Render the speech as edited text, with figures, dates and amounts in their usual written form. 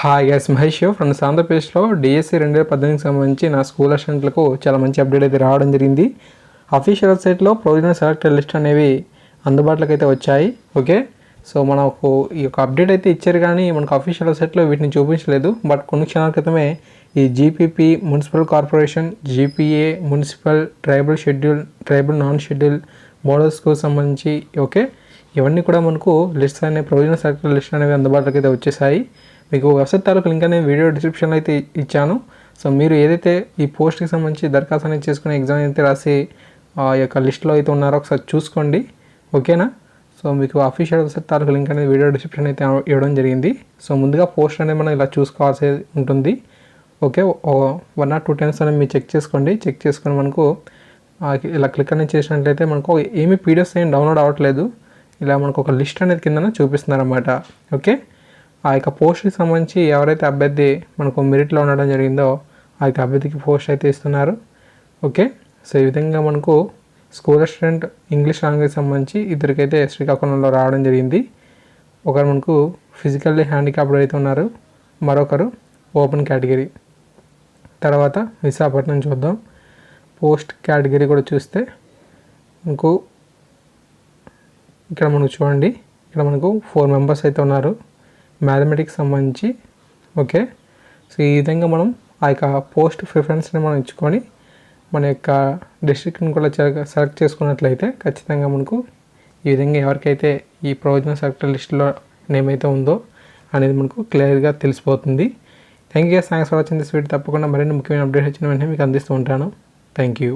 Hi guys, Mahesh from ఆంధ్రప్రదేశ్లో DSC 2018కి సంబంధించి నా స్కూల్ అసిస్టెంట్లకు చాలా మంచి అప్డేట్ అయితే రావడం జరిగింది. అఫీషియల్ వెబ్సైట్లో ప్రొవిజనల్ సెలెక్టెడ్ లిస్ట్ అనేవి అందుబాటులోకి అయితే వచ్చాయి. ఓకే, సో మనకు ఈ యొక్క అప్డేట్ అయితే ఇచ్చారు, కానీ మనకు అఫీషియల్ వెబ్సైట్లో వీటిని చూపించలేదు. బట్ కొన్ని క్షణాల క్రితమే ఈ GPP municipal corporation, GPA municipal, tribal schedule, tribal non schedule model school సంబంధించి ఓకే ఇవన్నీ కూడా మనకు లిస్ట్ అనే ప్రొవిజనల్ సెలెక్టెడ్ లిస్ట్ అనేవి అందుబాటులోకి అయితే వచ్చేసాయి. మీకు వెబ్సైట్ తాలూకు లింక్ అనేది వీడియో డిస్క్రిప్షన్లో అయితే ఇచ్చాను. సో మీరు ఏదైతే ఈ పోస్ట్కి సంబంధించి దరఖాస్తు అనేది చేసుకుని ఎగ్జామ్ అయితే రాసి ఆ యొక్క లిస్ట్లో అయితే ఉన్నారో ఒకసారి చూసుకోండి. ఓకేనా? సో మీకు అఫీషియల్ వెబ్సైట్ తాలూకు లింక్ అనేది వీడియో డిస్క్రిప్షన్ అయితే ఇవ్వడం జరిగింది. సో ముందుగా పోస్ట్ అనేది మనం ఇలా చూసుకోవాల్సి ఉంటుంది. ఓకే, 1 or 2 times అనేది మీరు చెక్ చేసుకోండి. చెక్ చేసుకొని మనకు ఇలా క్లిక్ అనేది చేసినట్లయితే మనకు ఏమీ పీడిఎఫ్స్ ఏం డౌన్లోడ్ అవ్వట్లేదు. ఇలా మనకు ఒక లిస్ట్ అనేది కింద చూపిస్తున్నారన్నమాట. ఓకే, ఆ యొక్క పోస్ట్కి సంబంధించి ఎవరైతే అభ్యర్థి మనకు మెరిట్లో ఉండడం జరిగిందో ఆ యొక్క అభ్యర్థికి పోస్ట్ అయితే ఇస్తున్నారు. ఓకే, సో ఈ విధంగా మనకు స్కూల్ అసిస్టెంట్ ఇంగ్లీష్ లాంగ్వేజ్ సంబంధించి ఇద్దరికైతే శ్రీకాకుళంలో రావడం జరిగింది. ఒకరు మనకు ఫిజికల్లీ హ్యాండిక్యాప్డ్ అయితే ఉన్నారు, మరొకరు ఓపెన్ కేటగిరీ. తర్వాత విశాఖపట్నం చూద్దాం. పోస్ట్ కేటగిరీ కూడా చూస్తే మనకు ఇక్కడ మనకు చూడండి, ఇక్కడ మనకు 4 members అయితే ఉన్నారు మ్యాథమెటిక్స్ సంబంధించి. ఓకే, సో ఈ విధంగా మనం ఆ యొక్క పోస్ట్ ప్రిఫరెన్స్ని మనం ఇచ్చుకొని మన యొక్క డిస్ట్రిక్ట్ని కూడా సెలెక్ట్ చేసుకున్నట్లయితే ఖచ్చితంగా మనకు ఈ విధంగా ఎవరికైతే ఈ ప్రొవిజనల్ సెలెక్టెడ్ లిస్టులో నేమ్ అయితే ఉందో అనేది మనకు క్లియర్గా తెలిసిపోతుంది. Thanks for watching this video. తప్పకుండా మరిన్ని ముఖ్యమైన అప్డేట్స్ వచ్చిన వెంటనే మీకు అందిస్తూ ఉంటాను. Thank you.